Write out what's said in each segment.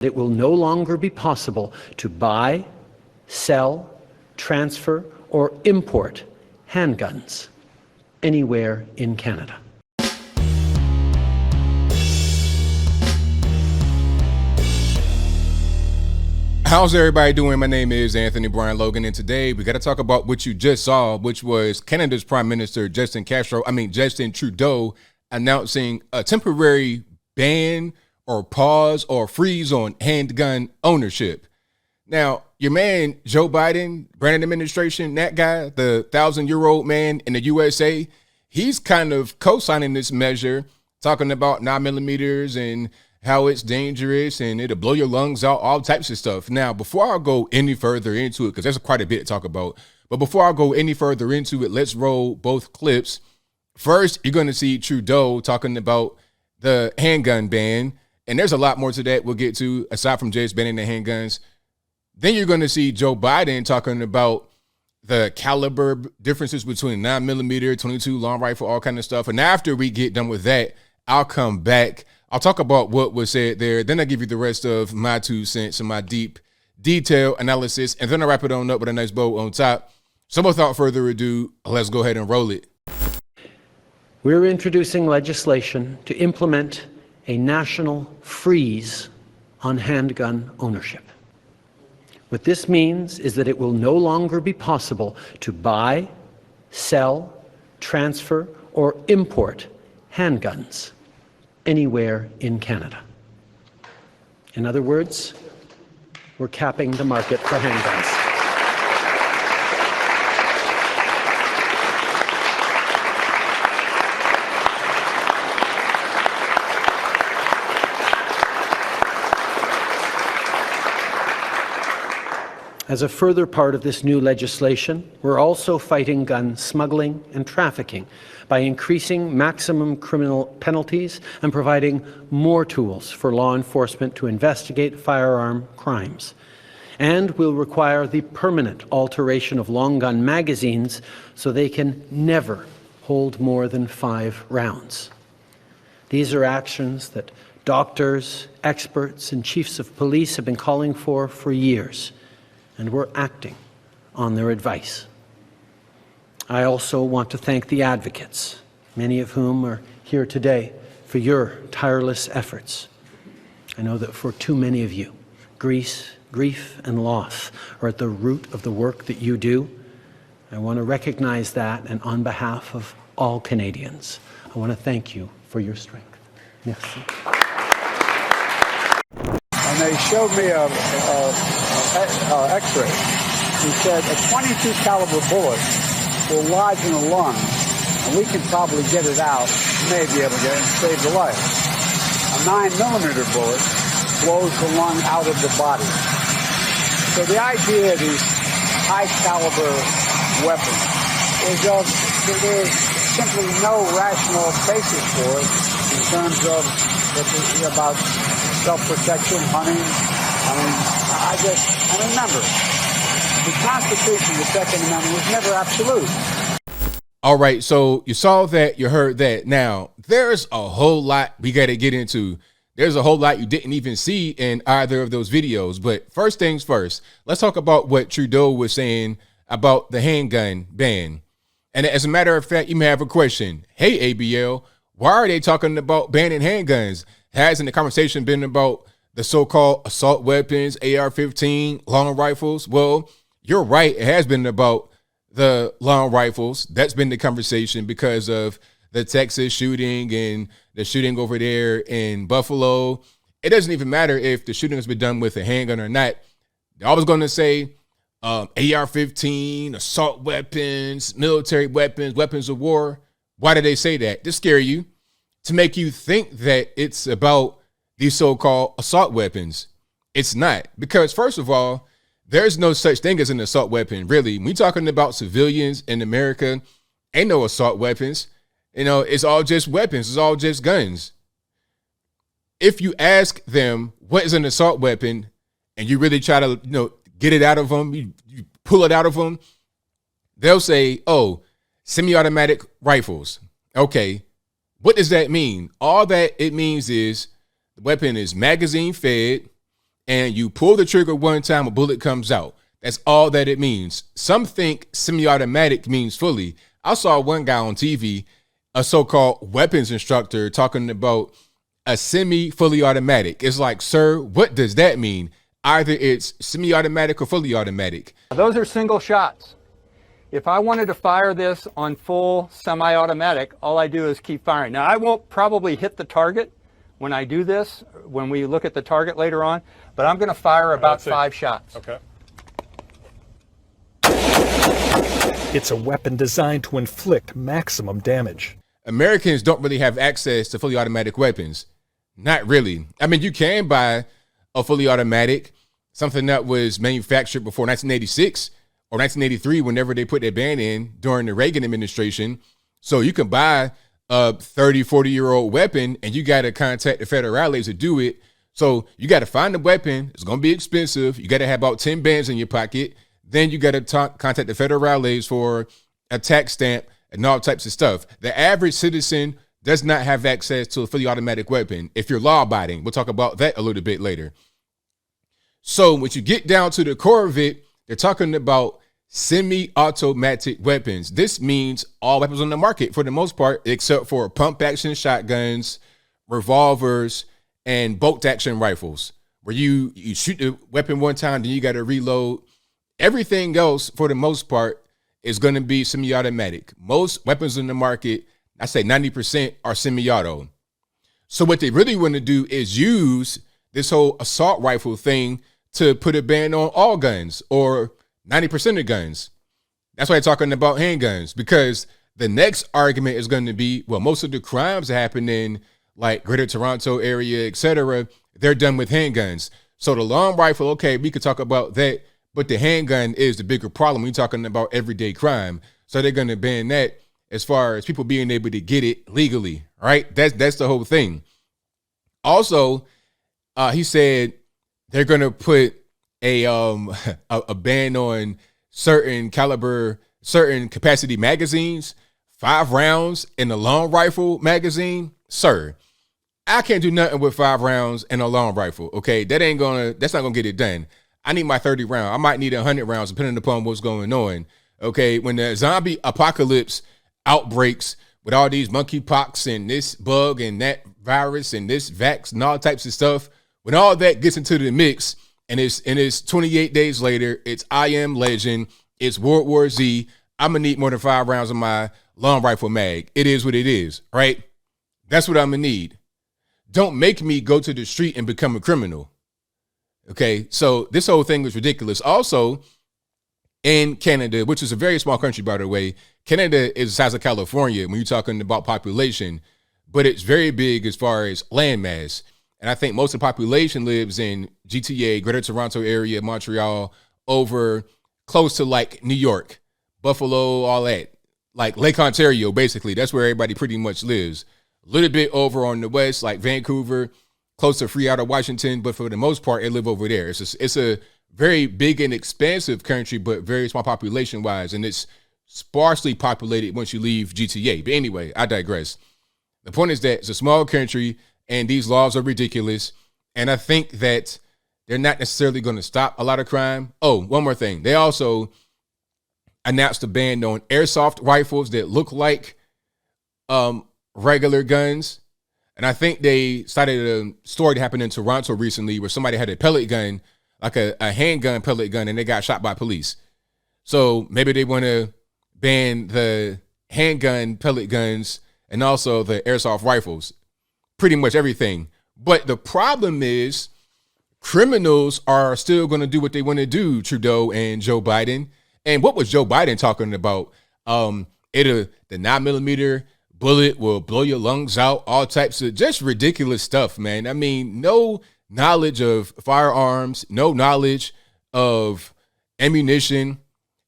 It will no longer be possible to buy, sell, transfer, or import handguns anywhere in Canada. How's everybody doing? My name is Anthony Brian Logan, and today we got to talk about what you just saw, which was Canada's Prime Minister Justin Trudeau announcing a temporary ban or pause or freeze on handgun ownership. Now, your man Joe Biden, Brandon administration, that guy, the 1,000-year-old man in the USA, he's kind of co-signing this measure, talking about 9mm and how it's dangerous and it'll blow your lungs out, all types of stuff. Now, before I go any further into it, because there's quite a bit to talk about, but before I go any further into it, let's roll both clips. First, you're going to see Trudeau talking about the handgun ban, and there's a lot more to that we'll get to, aside from just banning the handguns. Then you're going to see Joe Biden talking about the caliber differences between 9mm, 22 long rifle, all kind of stuff. And after we get done with that, I'll come back. I'll talk about what was said there. Then I'll give you the rest of my 2 cents and my deep detail analysis. And then I'll wrap it on up with a nice bow on top. So without further ado, let's go ahead and roll it. We're introducing legislation to implement a national freeze on handgun ownership. What this means is that it will no longer be possible to buy, sell, transfer, or import handguns anywhere in Canada. In other words, we're capping the market for handguns. As a further part of this new legislation, we're also fighting gun smuggling and trafficking by increasing maximum criminal penalties and providing more tools for law enforcement to investigate firearm crimes. And we'll require the permanent alteration of long gun magazines so they can never hold more than 5 rounds. These are actions that doctors, experts, and chiefs of police have been calling for years. And we're acting on their advice. I also want to thank the advocates, many of whom are here today, for your tireless efforts. I know that for too many of you, grief and loss are at the root of the work that you do. I want to recognize that, and on behalf of all Canadians, I want to thank you for your strength. Merci. And they showed me a X-ray. He said a 22 caliber bullet will lodge in a lung, and we can probably get it out, may be able to get it and save the life. A 9mm bullet blows the lung out of the body. So the idea of these high caliber weapons is there's simply no rational basis for it in terms of about self-protection, hunting. And remember, the Constitution, the Second Amendment, was never absolute. All right, so you saw that, you heard that. Now, there's a whole lot we got to get into. There's a whole lot you didn't even see in either of those videos. But first things first, let's talk about what Trudeau was saying about the handgun ban. And as a matter of fact, you may have a question. Hey, ABL, why are they talking about banning handguns? Hasn't the conversation been about the so-called assault weapons, AR-15, long rifles? Well, you're right. It has been about the long rifles. That's been the conversation because of the Texas shooting and the shooting over there in Buffalo. It doesn't even matter if the shooting has been done with a handgun or not. They're always going to say AR-15, assault weapons, military weapons, weapons of war. Why do they say that? To scare you, to make you think that it's about these so-called assault weapons. It's not, because first of all, there's no such thing as an assault weapon, really. When we're talking about civilians in America, ain't no assault weapons. You know, it's all just weapons. It's all just guns. If you ask them what is an assault weapon and you really try to, get it out of them, you pull it out of them, they'll say, oh, semi-automatic rifles. Okay, what does that mean? All that it means is the weapon is magazine fed, and you pull the trigger one time, a bullet comes out. That's all that it means. Some think semi-automatic means fully. I saw one guy on TV, a so-called weapons instructor, talking about a semi-fully automatic. It's like, sir, what does that mean? Either it's semi-automatic or fully automatic. Those are single shots. If I wanted to fire this on full semi-automatic, all I do is keep firing. Now, I won't probably hit the target when I do this, when we look at the target later on, but I'm going to fire about 5 shots. Okay. It's a weapon designed to inflict maximum damage. Americans don't really have access to fully automatic weapons. Not really. I mean, you can buy a fully automatic, something that was manufactured before 1986 or 1983, whenever they put that ban in during the Reagan administration. So you can buy a 30, 40-year-old weapon, and you got to contact the federales to do it. So you got to find the weapon. It's going to be expensive. You got to have about 10 bands in your pocket. Then you got to contact the federales for a tax stamp and all types of stuff. The average citizen does not have access to a fully automatic weapon if you're law-abiding. We'll talk about that a little bit later. So when you get down to the core of it, they're talking about semi-automatic weapons. This means all weapons on the market for the most part, except for pump-action shotguns, revolvers, and bolt-action rifles, where you shoot the weapon one time, then you got to reload. Everything else, for the most part, is going to be semi-automatic. Most weapons in the market, I say 90%, are semi-auto. So what they really want to do is use this whole assault rifle thing to put a ban on all guns, or 90% of guns. That's why they're talking about handguns, because the next argument is going to be, well, most of the crimes happening like Greater Toronto area, etc., they're done with handguns. So the long rifle, okay, we could talk about that, but the handgun is the bigger problem. We're talking about everyday crime. So they're going to ban that as far as people being able to get it legally, right? That's the whole thing. Also, he said they're going to put a ban on certain caliber, certain capacity magazines, 5 rounds in a long rifle magazine. Sir, I can't do nothing with 5 rounds in a long rifle. Okay, that's not gonna get it done. I need my 30 round. I might need 100 rounds depending upon what's going on. Okay, when the zombie apocalypse outbreaks with all these monkeypox and this bug and that virus and this vax and all types of stuff, when all that gets into the mix, and it's 28 days later, it's I Am Legend, it's World War Z, I'm gonna need more than 5 rounds of my long rifle mag. It is what it is, right? That's what I'm gonna need. Don't make me go to the street and become a criminal. Okay, so this whole thing is ridiculous. Also, in Canada, which is a very small country, by the way, Canada is the size of California when you're talking about population, but it's very big as far as landmass. And I think most of the population lives in GTA, Greater Toronto area, Montreal, over close to like New York, Buffalo, all that. Like Lake Ontario, basically. That's where everybody pretty much lives. A little bit over on the west, like Vancouver, close to Freeport, Washington, but for the most part, they live over there. It's a very big and expansive country, but very small population-wise, and it's sparsely populated once you leave GTA. But anyway, I digress. The point is that it's a small country, and these laws are ridiculous. And I think that they're not necessarily going to stop a lot of crime. Oh, one more thing. They also announced a ban on airsoft rifles that look like regular guns. And I think they started a story that happened in Toronto recently where somebody had a pellet gun, like a handgun pellet gun, and they got shot by police. So maybe they want to ban the handgun pellet guns and also the airsoft rifles. Pretty much everything. But the problem is criminals are still going to do what they want to do, Trudeau and Joe Biden. And what was Joe Biden talking about? The 9mm bullet will blow your lungs out, all types of just ridiculous stuff, man. I mean, no knowledge of firearms, no knowledge of ammunition.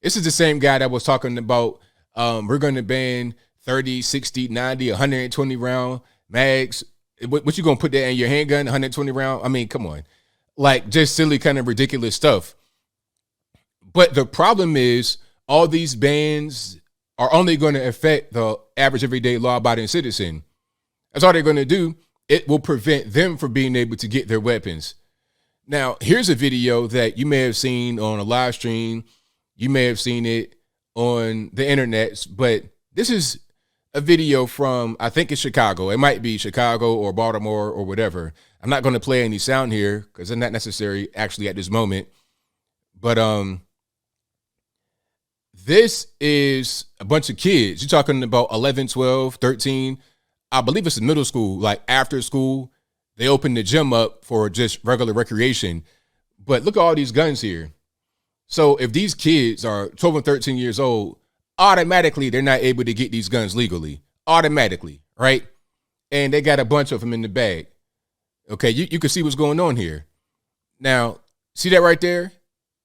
This is the same guy that was talking about we're going to ban 30, 60, 90, 120 round mags. What you gonna put that in your handgun, 120 round? I mean, come on. Like, just silly kind of ridiculous stuff. But the problem is all these bans are only going to affect the average everyday law-abiding citizen. That's all they're going to do. It will prevent them from being able to get their weapons. Now, here's a video that you may have seen on a live stream. You may have seen it on the internet, but this is a video from, I think it's Chicago. It might be Chicago or Baltimore or whatever. I'm not going to play any sound here because it's not necessary actually at this moment. But this is a bunch of kids. You're talking about 11, 12, 13. I believe it's in middle school, like after school. They opened the gym up for just regular recreation. But look at all these guns here. So if these kids are 12 and 13 years old, automatically they're not able to get these guns legally. Automatically, right? And they got a bunch of them in the bag. Okay, you can see what's going on here. Now, see that right there?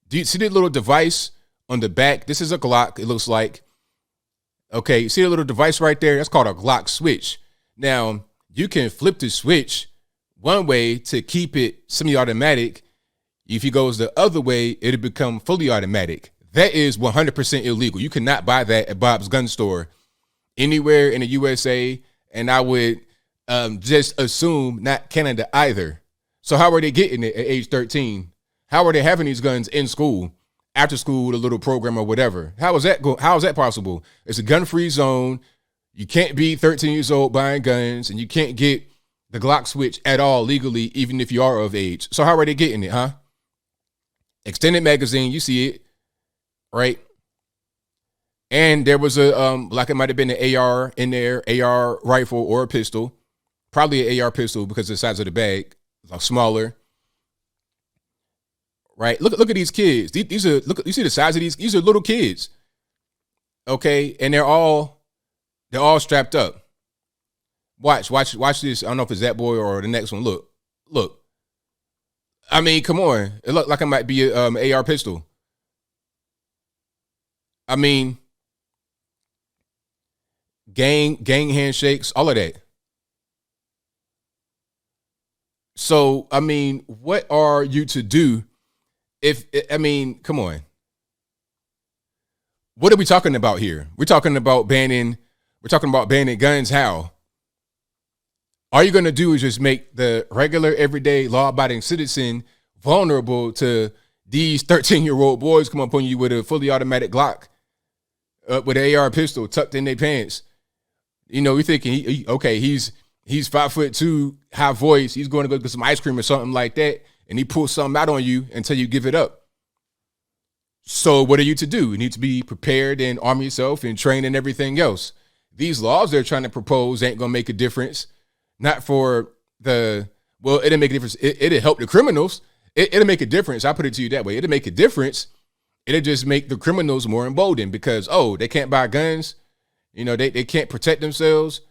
Do you see the little device on the back? This is a Glock, it looks like. Okay, you see the little device right there? That's called a Glock switch. Now, you can flip the switch one way to keep it semi-automatic. If it goes the other way, it'll become fully automatic. That is 100% illegal. You cannot buy that at Bob's gun store anywhere in the USA. And I would just assume not Canada either. So how are they getting it at age 13? How are they having these guns in school, after school with a little program or whatever? How is that possible? It's a gun-free zone. You can't be 13 years old buying guns, and you can't get the Glock switch at all legally, even if you are of age. So how are they getting it, huh? Extended magazine, you see it, right? And there was a, like it might have been an AR in there, AR rifle or a pistol. Probably an AR pistol because of the size of the bag, like smaller. Right? Look at these kids. These are, look, you see the size of these are little kids. Okay, and they're all strapped up. Watch this. I don't know if it's that boy or the next one. Look. I mean, come on. It looked like it might be a AR pistol. I mean, gang handshakes, all of that. So, I mean, what are you to do come on. What are we talking about here? We're talking about banning guns. How? All you're going to do is just make the regular, everyday, law-abiding citizen vulnerable to these 13-year-old boys come up on you with a fully automatic Glock, with an AR pistol tucked in their pants. You know, you're thinking, he's 5'2", high voice. He's going to go get some ice cream or something like that, and he pulls something out on you until you give it up. So what are you to do? You need to be prepared and arm yourself and train and everything else. These laws they're trying to propose ain't going to make a difference. Not for it'll make a difference. It'll help the criminals. It'll make a difference. I'll put it to you that way. It'll make a difference. It'll just make the criminals more emboldened because, they can't buy guns. You know, they can't protect themselves.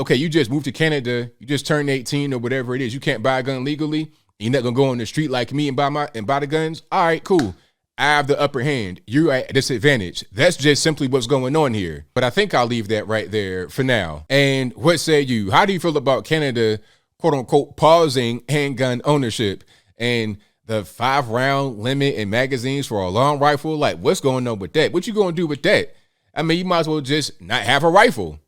Okay, you just moved to Canada. You just turned 18 or whatever it is. You can't buy a gun legally. You're not going to go on the street like me and buy the guns. All right, cool. I have the upper hand. You're at a disadvantage. That's just simply what's going on here. But I think I'll leave that right there for now. And what say you? How do you feel about Canada, quote unquote, pausing handgun ownership and the 5-round limit in magazines for a long rifle? Like, what's going on with that? What you going to do with that? I mean, you might as well just not have a rifle.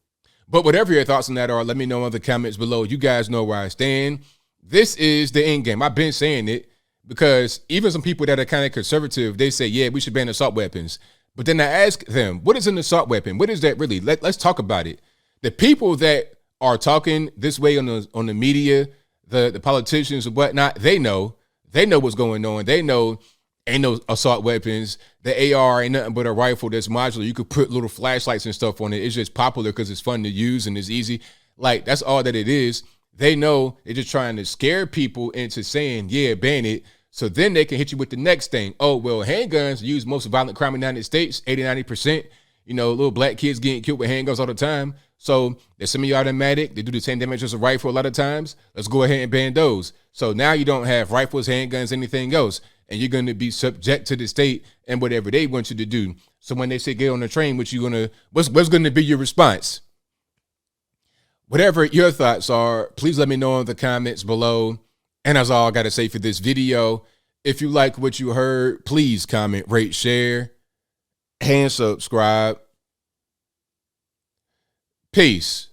But whatever your thoughts on that are, let me know in the comments below. You guys know where I stand. This is the end game. I've been saying it. Because even some people that are kind of conservative, they say, yeah, we should ban assault weapons. But then I ask them, what is an assault weapon? What is that really? Let's talk about it. The people that are talking this way on the media, the politicians and whatnot, they know what's going on. They know ain't no assault weapons. The AR ain't nothing but a rifle that's modular. You could put little flashlights and stuff on it. It's just popular because it's fun to use and it's easy. Like, that's all that it is. They know they're just trying to scare people into saying, yeah, ban it. So then they can hit you with the next thing. Oh, well, handguns are used most violent crime in the United States, 80-90%. You know, little black kids getting killed with handguns all the time. So they're semi-automatic. They do the same damage as a rifle a lot of times. Let's go ahead and ban those. So now you don't have rifles, handguns, anything else. And you're going to be subject to the state and whatever they want you to do. So when they say get on the train, what's going to be your response? Whatever your thoughts are, please let me know in the comments below. And that's all I got to say for this video. If you like what you heard, please comment, rate, share, and subscribe. Peace.